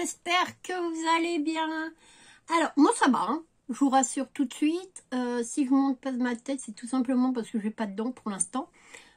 j'espère que vous allez bien. Alors, moi ça va, hein. Je vous rassure tout de suite. Si je ne monte pas de ma tête, c'est tout simplement parce que j'ai pas de dents pour l'instant.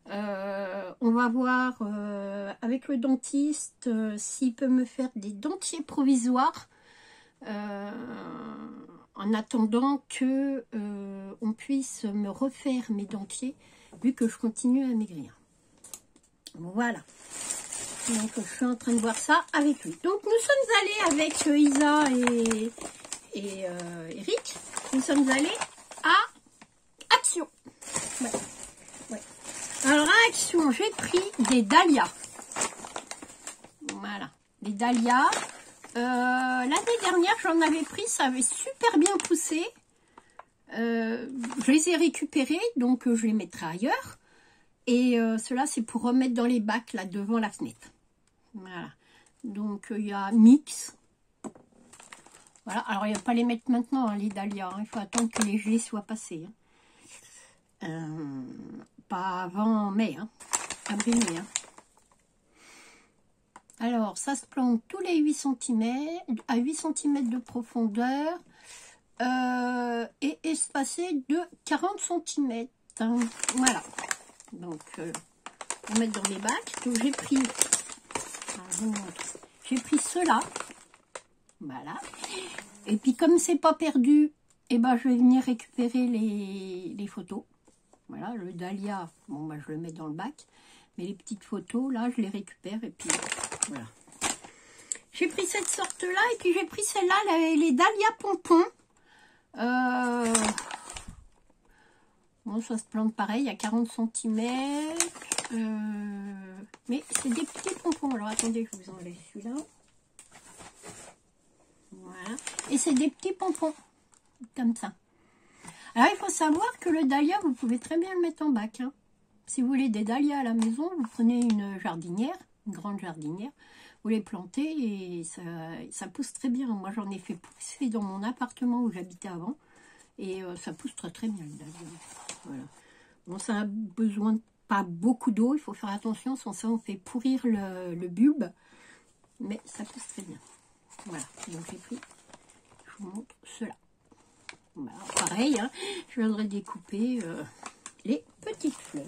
On va voir avec le dentiste s'il peut me faire des dentiers provisoires en attendant que on puisse me refaire mes dentiers vu que je continue à maigrir. Voilà. Donc je suis en train de voir ça avec lui. Donc nous sommes allés avec Isa et Eric. Nous sommes allés à Action. Ouais. Ouais. Alors à Action, j'ai pris des dahlias. Voilà, des dahlias. L'année dernière, j'en avais pris, ça avait super bien poussé. Je les ai récupérés, donc je les mettrai ailleurs. Et cela, c'est pour remettre dans les bacs, là, devant la fenêtre. Voilà. Donc, il y a mix. Voilà. Alors, il ne va pas les mettre maintenant, hein, les dahlias. Hein. Il faut attendre que les gelées soient passées. Hein. Pas avant mai. Hein. Avril-mai. Hein. Alors, ça se plante tous les 8 cm, à 8 cm de profondeur. Et espacé de 40 cm. Hein. Voilà. Donc, on va mettre dans les bacs. Donc, j'ai pris... J'ai pris cela, voilà. Et puis comme c'est pas perdu, et ben je vais venir récupérer les photos. Voilà, le dahlia, bon bah je le mets dans le bac, mais les petites photos là, je les récupère et puis voilà. J'ai pris cette sorte là et puis j'ai pris celle-là, les dahlias pompons. Bon, ça se plante pareil à 40 cm. Mais c'est des petits pompons. Alors attendez, je vous enlève celui-là. Voilà. Et c'est des petits pompons. Comme ça. Alors il faut savoir que le dahlia, vous pouvez très bien le mettre en bac. Hein. Si vous voulez des dahlias à la maison, vous prenez une jardinière, une grande jardinière. Vous les plantez et ça pousse très bien. Moi j'en ai fait pousser dans mon appartement où j'habitais avant. Et ça pousse très très bien le dahlia. Voilà. Bon, ça a besoin de pas beaucoup d'eau, il faut faire attention, sans ça on fait pourrir le bulbe, mais ça pousse très bien. Voilà, donc j'ai pris, je vous montre cela. Voilà, pareil, hein, je viendrai découper les petites fleurs.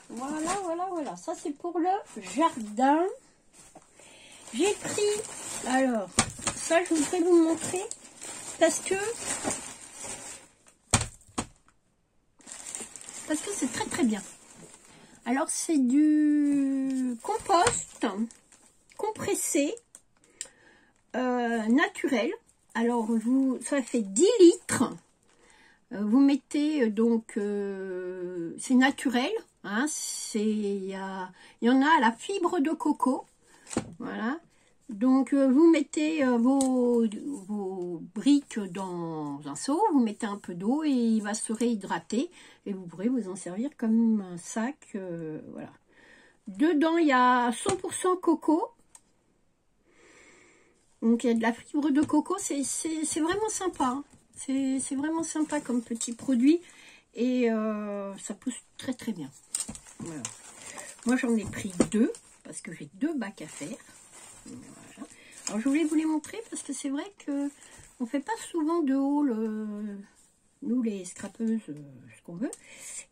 Voilà, voilà, voilà, ça c'est pour le jardin. J'ai pris, alors, ça je voudrais vous montrer, parce que c'est très très bien. Alors c'est du compost compressé naturel. Alors ça fait 10 litres. Vous mettez donc c'est naturel. Hein, il y en a à la fibre de coco. Voilà. Donc vous mettez vos briques dans un seau, vous mettez un peu d'eau et il va se réhydrater et vous pourrez vous en servir comme un sac. Voilà. Dedans il y a 100% coco. Donc il y a de la fibre de coco, c'est vraiment sympa. Hein. C'est vraiment sympa comme petit produit et ça pousse très très bien. Voilà. Moi j'en ai pris 2 parce que j'ai 2 bacs à faire. Voilà. Alors je voulais vous les montrer parce que c'est vrai que on fait pas souvent de haul, nous les scrapeuses, ce qu'on veut.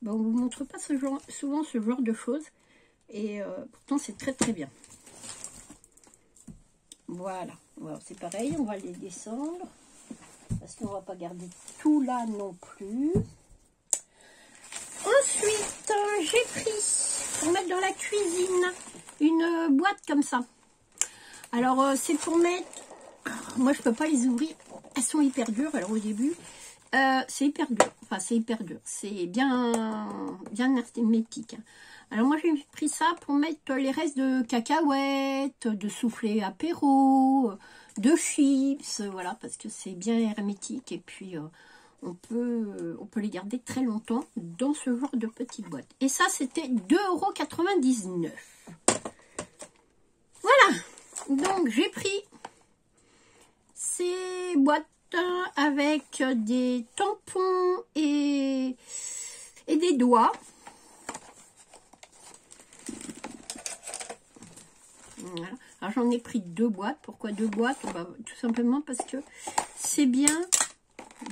Ben, on vous montre pas souvent ce genre de choses et pourtant c'est très très bien. Voilà, voilà c'est pareil, on va les descendre parce qu'on va pas garder tout là non plus. Ensuite j'ai pris pour mettre dans la cuisine une boîte comme ça. Alors c'est pour mettre, moi je peux pas les ouvrir, elles sont hyper dures. Alors au début c'est hyper dur, enfin c'est hyper dur, c'est bien hermétique. Alors moi j'ai pris ça pour mettre les restes de cacahuètes, de soufflé apéro, de chips, voilà, parce que c'est bien hermétique et puis on peut les garder très longtemps dans ce genre de petite boîte. Et ça c'était 2,99 €. Voilà. Donc j'ai pris ces boîtes avec des tampons et des doigts. Voilà. Alors j'en ai pris 2 boîtes. Pourquoi 2 boîtes? Bah, tout simplement parce que c'est bien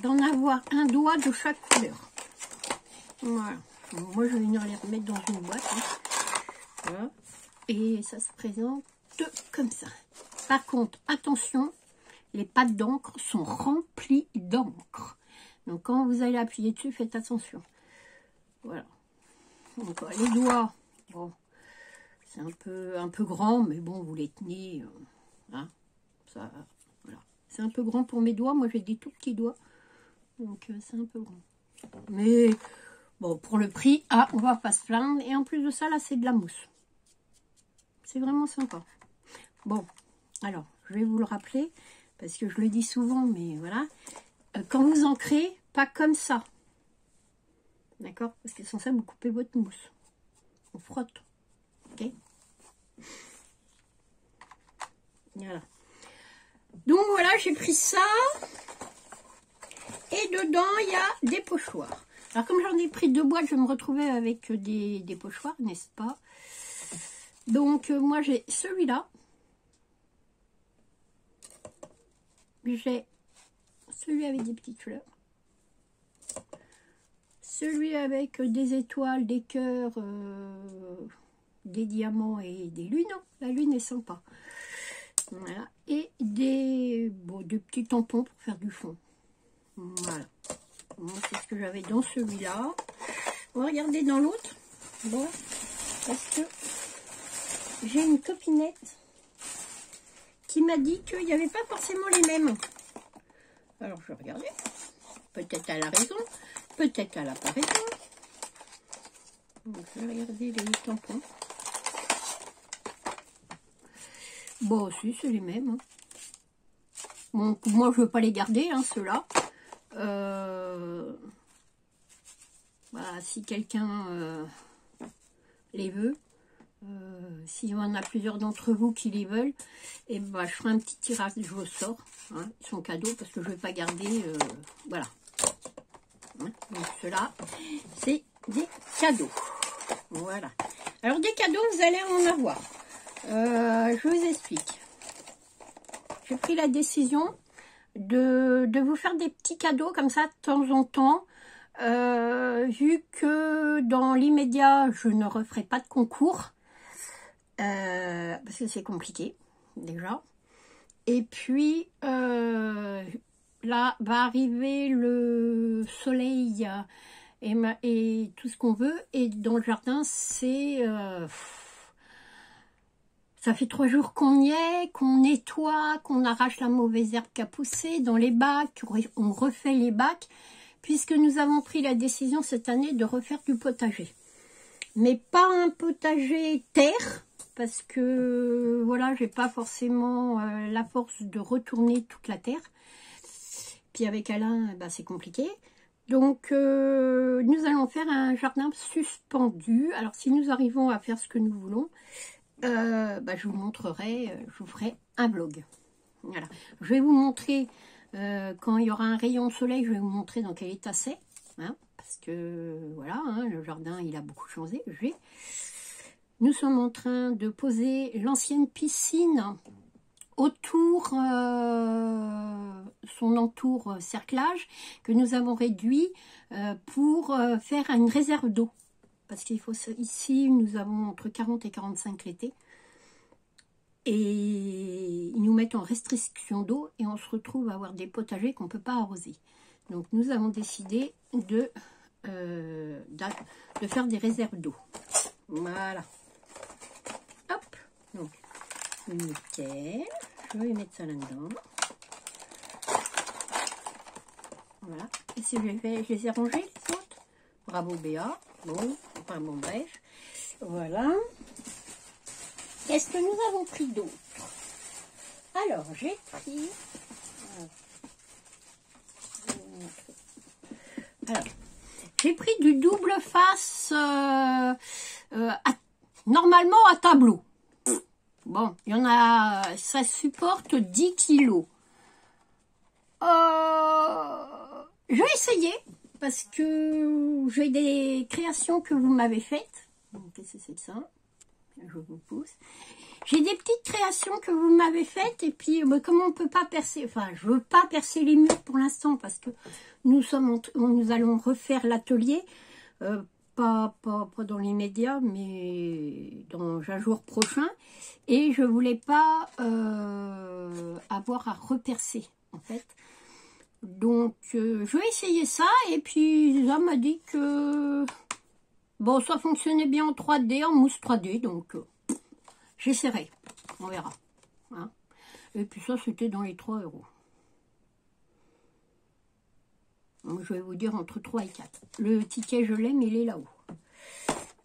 d'en avoir un doigt de chaque couleur. Voilà. Donc, moi je vais venir les remettre dans une boîte. Hein. Voilà. Et ça se présente comme ça. Par contre, attention, les pattes d'encre sont remplies d'encre. Donc quand vous allez appuyer dessus, faites attention. Voilà. Donc les doigts, bon, c'est un peu grand, mais bon, vous les tenez. Hein, ça, voilà. C'est un peu grand pour mes doigts. Moi, j'ai des tout petits doigts. Donc c'est un peu grand. Mais bon, pour le prix, ah, on va pas se plaindre. Et en plus de ça, là, c'est de la mousse. C'est vraiment sympa. Bon, alors, je vais vous le rappeler, parce que je le dis souvent, mais voilà. Quand vous ancrez, pas comme ça. D'accord? Parce que sans ça, vous coupez votre mousse. On frotte. Ok? Voilà. Donc voilà, j'ai pris ça. Et dedans, il y a des pochoirs. Alors comme j'en ai pris 2 boîtes, je vais me retrouver avec des pochoirs, n'est-ce pas? Donc moi, j'ai celui-là. J'ai celui avec des petites fleurs. Celui avec des étoiles, des cœurs, des diamants et des lunes. La lune est sympa. Voilà. Et des petits tampons pour faire du fond. Voilà. C'est ce que j'avais dans celui-là. On va regarder dans l'autre. Bon, parce que j'ai une copinette qui m'a dit qu'il n'y avait pas forcément les mêmes. Alors je vais regarder. Peut-être elle a raison. Peut-être elle n'a pas raison. Donc, je vais regarder les tampons. Bon, si, c'est les mêmes. Hein. Bon, moi, je ne veux pas les garder, hein, ceux-là. Voilà, si quelqu'un les veut, s'il y en a plusieurs d'entre vous qui les veulent, et ben, je ferai un petit tirage au sort. Hein, son cadeau, parce que je ne vais pas garder. Voilà. Hein, donc, ceux-là, c'est des cadeaux. Voilà. Alors, des cadeaux, vous allez en avoir. Je vous explique. J'ai pris la décision de vous faire des petits cadeaux comme ça de temps en temps. Vu que dans l'immédiat, je ne referai pas de concours. Parce que c'est compliqué, déjà. Et puis, là va arriver le soleil et tout ce qu'on veut. Et dans le jardin, c'est... ça fait 3 jours qu'on y est, qu'on nettoie, qu'on arrache la mauvaise herbe qui a poussé dans les bacs, on refait les bacs, puisque nous avons pris la décision cette année de refaire du potager. Mais pas un potager terre, parce que voilà, j'ai pas forcément la force de retourner toute la terre. Puis avec Alain, bah, c'est compliqué. Donc nous allons faire un jardin suspendu. Alors si nous arrivons à faire ce que nous voulons, bah, je vous montrerai, je vous ferai un vlog. Voilà. Je vais vous montrer quand il y aura un rayon de soleil, je vais vous montrer dans quel état c'est. Hein, parce que voilà, hein, le jardin il a beaucoup changé. Nous sommes en train de poser l'ancienne piscine autour, son entour cerclage que nous avons réduit pour faire une réserve d'eau. Parce qu'il faut, ici, nous avons entre 40 et 45 l'été. Et ils nous mettent en restriction d'eau et on se retrouve à avoir des potagers qu'on ne peut pas arroser. Donc nous avons décidé de faire des réserves d'eau. Voilà. Hop. Donc, nickel. Je vais mettre ça là-dedans. Voilà. Et si je les ai rangés, les autres. Bravo Béa. Bon, enfin bon, bref. Voilà. Qu'est-ce que nous avons pris d'autre? Alors, j'ai pris... Alors, j'ai pris du double face normalement à tableau. Bon, il y en a... Ça supporte 10 kilos. Je vais essayer. Parce que j'ai des créations que vous m'avez faites. Qu'est-ce que c'est que ça? je vous pousse. J'ai des petites créations que vous m'avez faites, et puis comme on ne peut pas percer, enfin je veux pas percer les murs pour l'instant, parce que nous allons refaire l'atelier, pas dans l'immédiat, mais dans un jour prochain, et je voulais pas avoir à repercer en fait. Donc je vais essayer ça, et puis Lisa m'a dit que bon, ça fonctionnait bien en 3D, en mousse 3D, donc j'essaierai, on verra. Hein. Et puis ça, c'était dans les 3 €. Donc je vais vous dire entre 3 et 4. Le ticket, je l'aime, il est là-haut.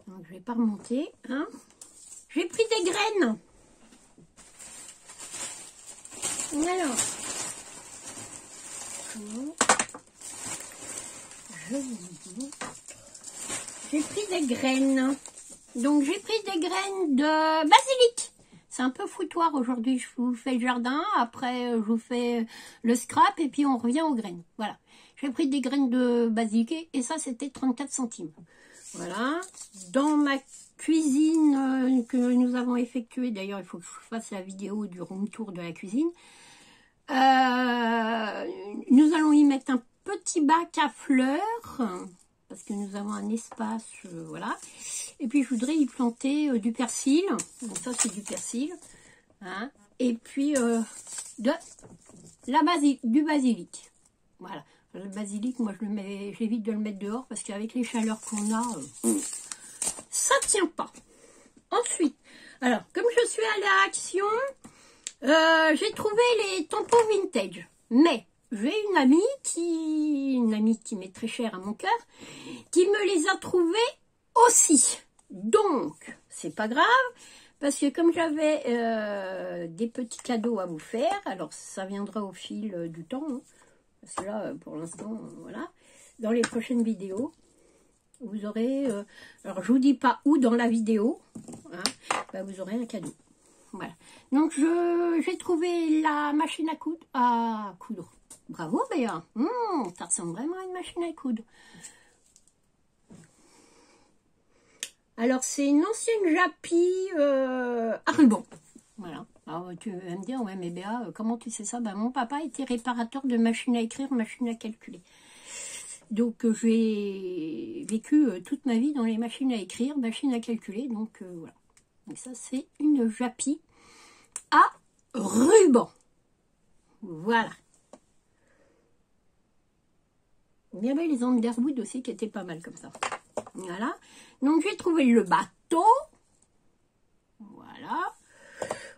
Donc je vais pas remonter. Hein. J'ai pris des graines. Alors, je vous dis, j'ai pris des graines. Donc j'ai pris des graines de basilic. C'est un peu foutoir aujourd'hui. Je vous fais le jardin, après je vous fais le scrap et puis on revient aux graines. Voilà. J'ai pris des graines de basilic et ça c'était 34 centimes. Voilà. Dans ma cuisine que nous avons effectuée, d'ailleurs il faut que je fasse la vidéo du room tour de la cuisine. Nous allons y mettre un petit bac à fleurs. Parce que nous avons un espace, voilà. Et puis, je voudrais y planter du persil. Donc, ça, c'est du persil. Hein. Et puis, du basilic. Voilà. Le basilic, moi, j'évite de le mettre dehors parce qu'avec les chaleurs qu'on a, ça ne tient pas. Ensuite, alors, comme je suis à la Action, j'ai trouvé les tampons vintage. Mais j'ai une amie qui m'est très chère à mon cœur, qui me les a trouvés aussi. Donc, c'est pas grave, parce que comme j'avais des petits cadeaux à vous faire, alors ça viendra au fil du temps, hein, parce que là, pour l'instant, voilà, dans les prochaines vidéos, vous aurez, alors je vous dis pas où dans la vidéo, hein, bah vous aurez un cadeau. Voilà. Donc, j'ai trouvé la machine à coudre. Bravo Béa, ça ressemble vraiment à une machine à coudre. Alors c'est une ancienne Japy à ruban. Voilà. Alors tu vas me dire, ouais mais Béa, comment tu sais ça? Ben, mon papa était réparateur de machines à écrire, machines à calculer. Donc j'ai vécu toute ma vie dans les machines à écrire, machines à calculer, donc voilà. Donc ça c'est une Japy à ruban. Voilà. Il y avait les Underwood aussi qui étaient pas mal comme ça. Voilà. Donc j'ai trouvé le bateau. Voilà.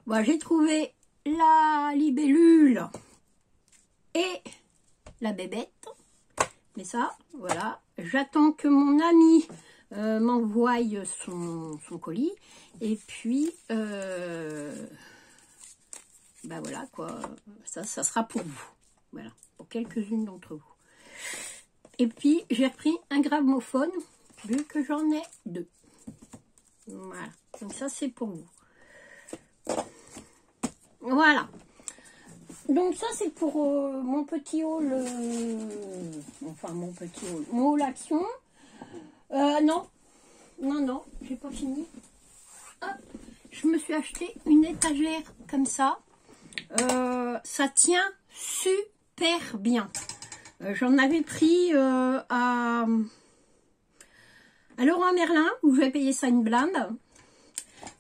Bon, j'ai trouvé la libellule et la bébête. Mais ça, voilà. J'attends que mon ami m'envoie son colis. Et puis, bah voilà quoi. Ça sera pour vous. Voilà. Pour quelques-unes d'entre vous. Et puis, j'ai repris un gramophone, vu que j'en ai 2. Voilà. Donc ça, c'est pour vous. Voilà. Donc ça, c'est pour mon petit haul. Enfin, mon petit haul. Mon haul Action. Non, j'ai pas fini. Hop. Je me suis acheté une étagère comme ça. Ça tient super bien. J'en avais pris à Leroy Merlin, où je vais payer ça une blinde.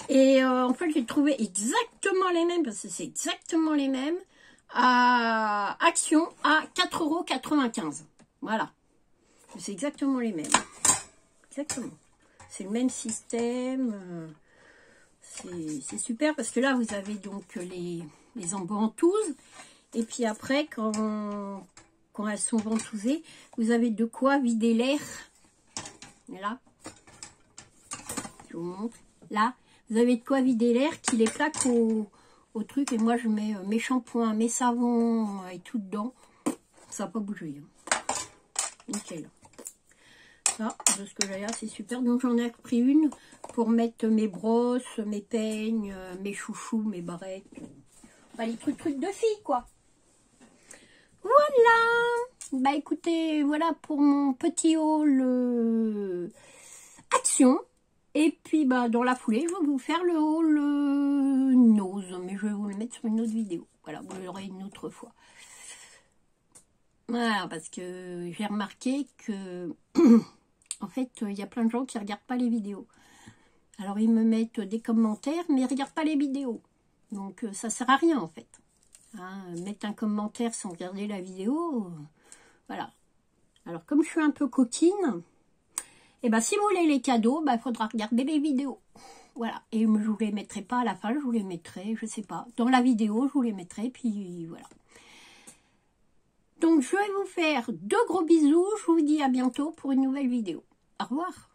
Et en fait, j'ai trouvé exactement les mêmes, parce que c'est exactement les mêmes, à Action à 4,95 €. Voilà. C'est exactement les mêmes. Exactement. C'est le même système. C'est super, parce que là, vous avez donc les embouentouses. Et puis après, quand elles sont ventousées, vous avez de quoi vider l'air. Et là, je vous montre. Là, vous avez de quoi vider l'air qui les plaque au truc. Et moi, je mets mes shampoings, mes savons et tout dedans. Ça va pas bouger. Hein. Nickel. Ça, de ce que j'ai là, c'est super. Donc, j'en ai repris une pour mettre mes brosses, mes peignes, mes chouchous, mes barrettes. Enfin, les trucs de filles, quoi. Voilà. Bah, écoutez, voilà pour mon petit haul Action. Et puis, bah, dans la foulée, je vais vous faire le haul nose, mais je vais vous le mettre sur une autre vidéo. Voilà, vous l'aurez une autre fois. Voilà, parce que j'ai remarqué que, en fait, il y a plein de gens qui ne regardent pas les vidéos. Alors, ils me mettent des commentaires, mais ils ne regardent pas les vidéos. Donc, ça ne sert à rien, en fait. Hein, mettre un commentaire sans regarder la vidéo, voilà. Alors, comme je suis un peu coquine, et ben si vous voulez les cadeaux, il faudra regarder les vidéos. Voilà. Et je ne vous les mettrai pas à la fin, je vous les mettrai, je sais pas. Dans la vidéo, je vous les mettrai, puis voilà. Donc, je vais vous faire 2 gros bisous. Je vous dis à bientôt pour une nouvelle vidéo. Au revoir.